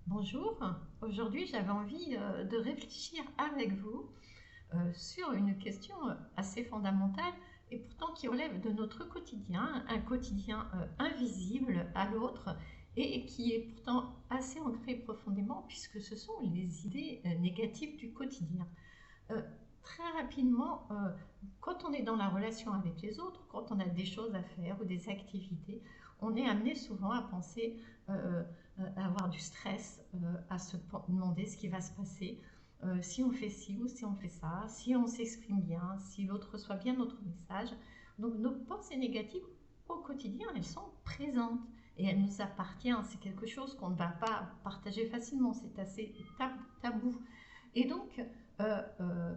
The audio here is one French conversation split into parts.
Bonjour, aujourd'hui j'avais envie de réfléchir avec vous sur une question assez fondamentale et pourtant qui relève de notre quotidien, un quotidien invisible à l'autre et qui est pourtant assez ancré profondément puisque ce sont les idées négatives du quotidien. Euh, Très rapidement, quand on est dans la relation avec les autres, quand on a des choses à faire ou des activités, on est amené souvent à penser, à avoir du stress, à se demander ce qui va se passer, si on fait ci ou si on fait ça, si on s'exprime bien, si l'autre reçoit bien notre message. Donc nos pensées négatives au quotidien, elles sont présentes et elles nous appartiennent. C'est quelque chose qu'on ne va pas partager facilement, c'est assez tabou. Et donc, euh, euh,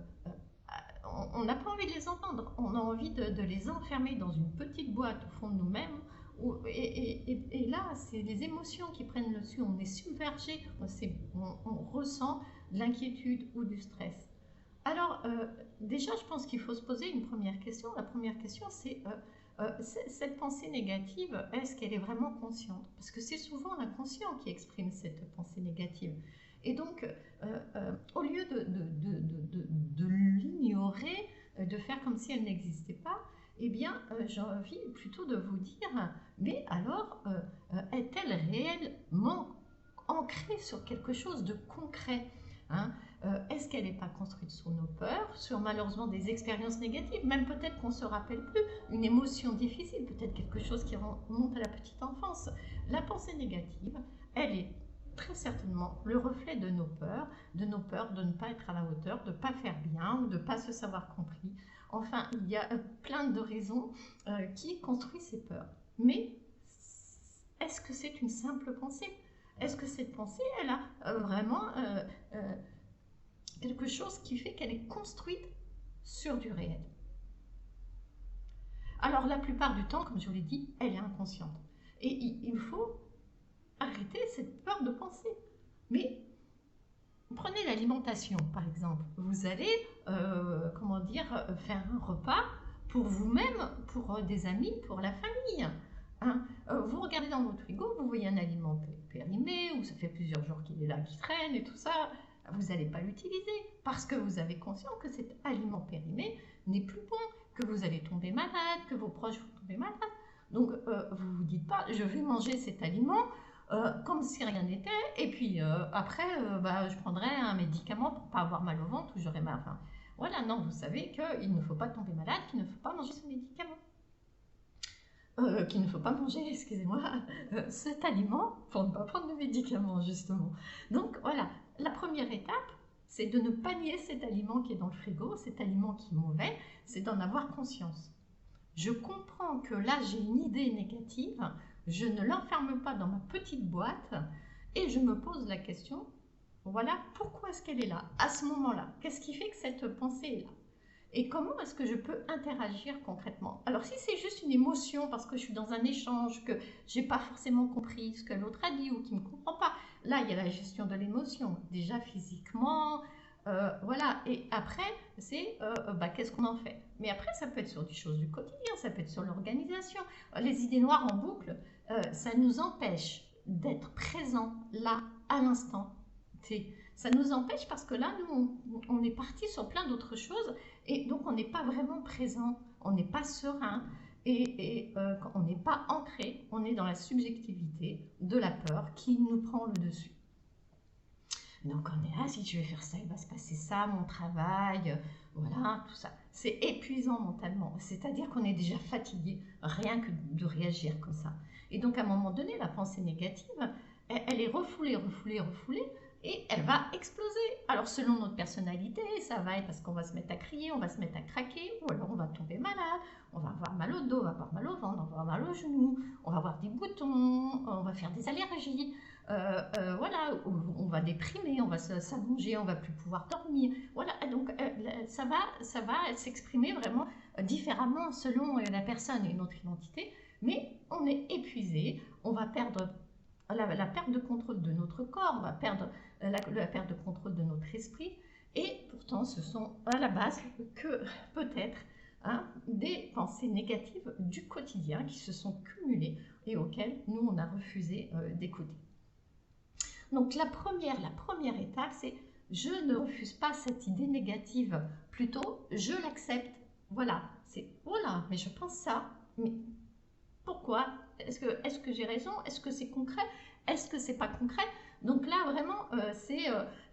on n'a pas envie de les entendre, on a envie de les enfermer dans une petite boîte au fond de nous-mêmes. Et là, c'est les émotions qui prennent le dessus, on est submergé, on ressent de l'inquiétude ou du stress. Alors, déjà, je pense qu'il faut se poser une première question. La première question, c'est cette pensée négative, est-ce qu'elle est vraiment consciente? Parce que c'est souvent l'inconscient qui exprime cette pensée négative. Et donc, au lieu de l'ignorer, de faire comme si elle n'existait pas, eh bien, j'ai envie plutôt de vous dire, mais alors, est-elle réellement ancrée sur quelque chose de concret, hein? Est-ce qu'elle n'est pas construite sur nos peurs, sur malheureusement des expériences négatives, même peut-être qu'on ne se rappelle plus, une émotion difficile, peut-être quelque chose qui remonte à la petite enfance. La pensée négative, elle est très certainement le reflet de nos peurs de ne pas être à la hauteur, de ne pas faire bien ou de ne pas se savoir compris. Enfin, il y a plein de raisons qui construisent ces peurs. Mais est-ce que c'est une simple pensée? Est-ce que cette pensée, elle a vraiment quelque chose qui fait qu'elle est construite sur du réel? Alors la plupart du temps, comme je vous l'ai dit, elle est inconsciente. Et il faut arrêter cette peur de penser. Mais prenez l'alimentation, par exemple. Vous allez, faire un repas pour vous-même, pour des amis, pour la famille. Hein. Vous regardez dans votre frigo, vous voyez un aliment périmé, ou ça fait plusieurs jours qu'il est là, qui traîne et tout ça. Vous n'allez pas l'utiliser parce que vous avez conscience que cet aliment périmé n'est plus bon, que vous allez tomber malade, que vos proches vont tomber malades. Donc, vous ne vous dites pas, je vais manger cet aliment comme si rien n'était, et puis après, je prendrai un médicament pour pas avoir mal au ventre ou j'aurai mal. Enfin, voilà, non, vous savez qu'il ne faut pas tomber malade, qu'il ne faut pas manger ce médicament. Qu'il ne faut pas manger, excusez-moi, cet aliment pour ne pas prendre de médicament, justement. Donc voilà, la première étape, c'est de ne pas nier cet aliment qui est dans le frigo, cet aliment qui est mauvais, c'est d'en avoir conscience. Je comprends que là, j'ai une idée négative, je ne l'enferme pas dans ma petite boîte et je me pose la question, voilà, pourquoi est-ce qu'elle est là, à ce moment-là? Qu'est-ce qui fait que cette pensée est là? Et comment est-ce que je peux interagir concrètement? Alors si c'est juste une émotion parce que je suis dans un échange, que j'ai pas forcément compris ce que l'autre a dit ou qui ne me comprend pas, là il y a la gestion de l'émotion, déjà physiquement, voilà. Et après c'est qu'est-ce qu'on en fait? Mais après ça peut être sur des choses du quotidien, ça peut être sur l'organisation. Les idées noires en boucle, ça nous empêche d'être présent là à l'instant T. Ça nous empêche parce que là, nous, on est parti sur plein d'autres choses et donc on n'est pas vraiment présent, on n'est pas serein et on n'est pas ancré, on est dans la subjectivité de la peur qui nous prend le dessus. Donc on est là, si je vais faire ça, il va se passer ça, mon travail, voilà, tout ça. C'est épuisant mentalement, c'est-à-dire qu'on est déjà fatigué, rien que de réagir comme ça. Et donc à un moment donné, la pensée négative, elle est refoulée, refoulée, refoulée, et elle va exploser. Alors selon notre personnalité, ça va être parce qu'on va se mettre à crier, on va se mettre à craquer, ou alors on va tomber malade, on va avoir mal au dos, on va avoir mal au ventre, on va avoir mal aux genoux, on va avoir des boutons, on va faire des allergies. Voilà, on va déprimer, on va s'allonger, on va plus pouvoir dormir. Voilà, donc ça va s'exprimer vraiment différemment selon la personne et notre identité, mais on est épuisé, on va perdre la perte de contrôle de notre corps, on va perdre la perte de contrôle de notre esprit, et pourtant ce sont à la base que peut-être des pensées négatives du quotidien qui se sont cumulées et auxquelles nous on a refusé d'écouter. Donc la première étape, c'est je ne refuse pas cette idée négative, plutôt je l'accepte. Voilà, c'est voilà, mais je pense ça, mais pourquoi? Est-ce que j'ai raison? Est-ce que c'est concret? Est-ce que c'est pas concret? Donc là, vraiment, c'est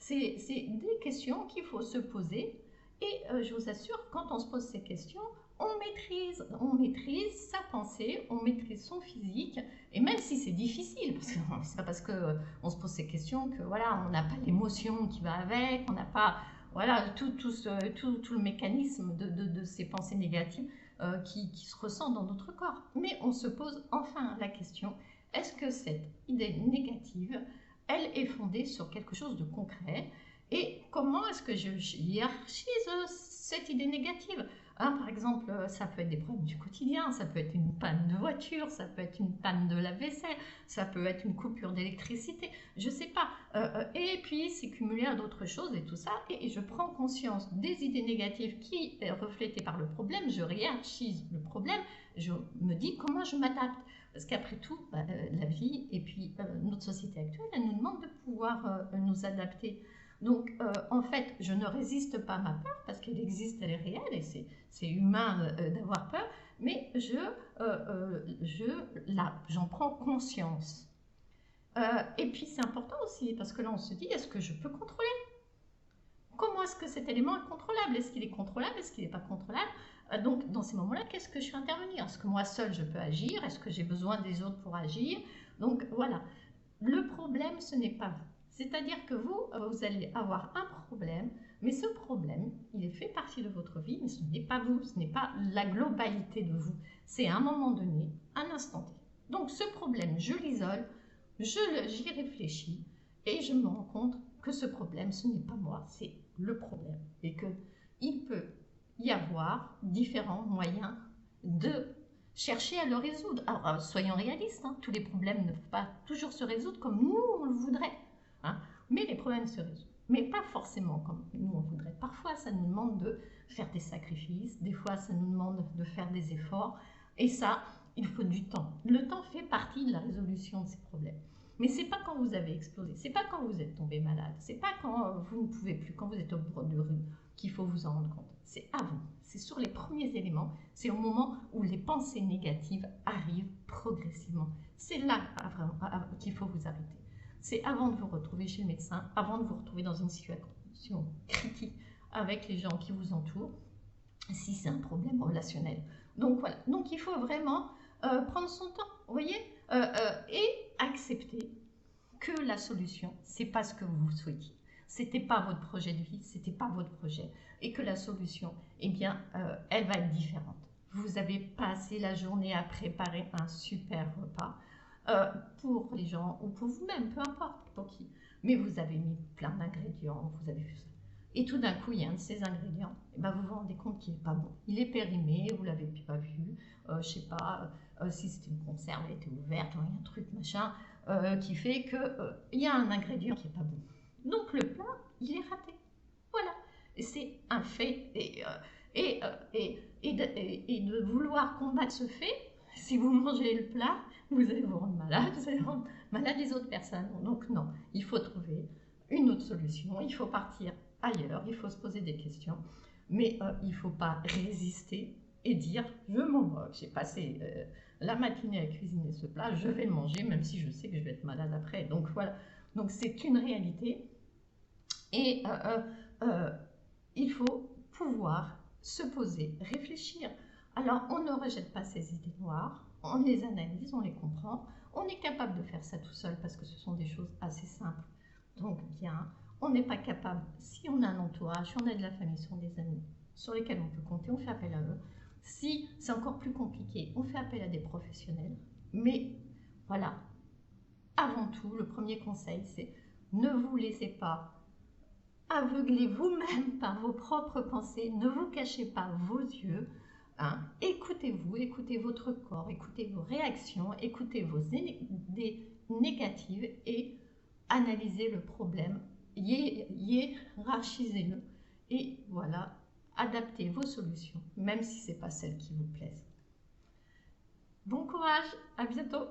des questions qu'il faut se poser. Et je vous assure, quand on se pose ces questions, on maîtrise sa pensée, on maîtrise son physique. Et même si c'est difficile, parce que c'est pas parce qu'on se pose ces questions que voilà, on n'a pas l'émotion qui va avec, on n'a pas voilà, tout le mécanisme de ces pensées négatives qui se ressent dans notre corps. Mais on se pose enfin la question, est-ce que cette idée négative, elle est fondée sur quelque chose de concret? Et comment est-ce que je hiérarchise cette idée négative? Par exemple, ça peut être des problèmes du quotidien, ça peut être une panne de voiture, ça peut être une panne de lave-vaisselle, ça peut être une coupure d'électricité, je ne sais pas. Et puis, c'est cumulé à d'autres choses et tout ça. Et je prends conscience des idées négatives qui sont reflétées par le problème, je hiérarchise le problème, je me dis comment je m'adapte. Parce qu'après tout, la vie et puis notre société actuelle, elle nous demande de pouvoir nous adapter. Donc, en fait, je ne résiste pas à ma peur parce qu'elle existe, elle est réelle et c'est humain d'avoir peur, mais j'en prends conscience. Et puis, c'est important aussi parce que là, on se dit, est-ce que je peux contrôler? Comment est-ce que cet élément est contrôlable? Est-ce qu'il est contrôlable? Est-ce qu'il n'est pas contrôlable? Donc, dans ces moments-là, qu'est-ce que je fais intervenir? Est-ce que moi seule, je peux agir? Est-ce que j'ai besoin des autres pour agir? Donc, voilà. Le problème, ce n'est pas vous. C'est-à-dire que vous allez avoir un problème, mais ce problème, il est fait partie de votre vie, mais ce n'est pas vous, ce n'est pas la globalité de vous. C'est à un moment donné, un instant T. Donc ce problème, je l'isole, j'y réfléchis et je me rends compte que ce problème, ce n'est pas moi, c'est le problème. Et qu'il peut y avoir différents moyens de chercher à le résoudre. Alors, soyons réalistes, tous les problèmes ne peuvent pas toujours se résoudre comme nous, on le voudrait. Mais les problèmes se résolvent. Mais pas forcément comme nous, on voudrait. Parfois, ça nous demande de faire des sacrifices. Des fois, ça nous demande de faire des efforts. Et ça, il faut du temps. Le temps fait partie de la résolution de ces problèmes. Mais c'est pas quand vous avez explosé. C'est pas quand vous êtes tombé malade. C'est pas quand vous ne pouvez plus, quand vous êtes au bord de rue, qu'il faut vous en rendre compte. C'est avant. C'est sur les premiers éléments. C'est au moment où les pensées négatives arrivent progressivement. C'est là qu'il faut vous arrêter. C'est avant de vous retrouver chez le médecin, avant de vous retrouver dans une situation critique avec les gens qui vous entourent, si c'est un problème relationnel. Donc voilà, donc il faut vraiment prendre son temps, vous voyez, et accepter que la solution, c'est pas ce que vous souhaitiez. C'était pas votre projet de vie, c'était pas votre projet, et que la solution, eh bien, elle va être différente. Vous avez passé la journée à préparer un super repas, pour les gens ou pour vous-même, peu importe pour qui. Mais vous avez mis plein d'ingrédients, vous avez vu ça. Et tout d'un coup, il y a un de ces ingrédients, et ben vous vous rendez compte qu'il n'est pas bon. Il est périmé, vous ne l'avez pas vu, je ne sais pas si c'était une conserve, elle était ouverte, il y a un truc machin qui fait qu'il y a un ingrédient qui n'est pas bon. Donc le plat, il est raté. Voilà. C'est un fait. Et de vouloir combattre ce fait, si vous mangez le plat, vous allez vous rendre malade, vous allez rendre malade les autres personnes. Donc non, il faut trouver une autre solution, il faut partir ailleurs, il faut se poser des questions, mais il ne faut pas résister et dire je m'en moque, j'ai passé la matinée à cuisiner ce plat, je vais le manger même si je sais que je vais être malade après. Donc voilà, donc c'est une réalité et il faut pouvoir se poser, réfléchir. Alors on ne rejette pas ces idées noires, on les analyse, on les comprend, on est capable de faire ça tout seul parce que ce sont des choses assez simples. Donc bien, on n'est pas capable, si on a un entourage, si on a de la famille, si on a des amis sur lesquels on peut compter, on fait appel à eux. Si c'est encore plus compliqué, on fait appel à des professionnels. Mais voilà, avant tout, le premier conseil, c'est ne vous laissez pas aveugler vous-même par vos propres pensées, ne vous cachez pas vos yeux. Écoutez-vous, écoutez votre corps, écoutez vos réactions, écoutez vos idées négatives et analysez le problème, hiérarchisez-le et voilà, adaptez vos solutions, même si ce n'est pas celles qui vous plaisent. Bon courage, à bientôt!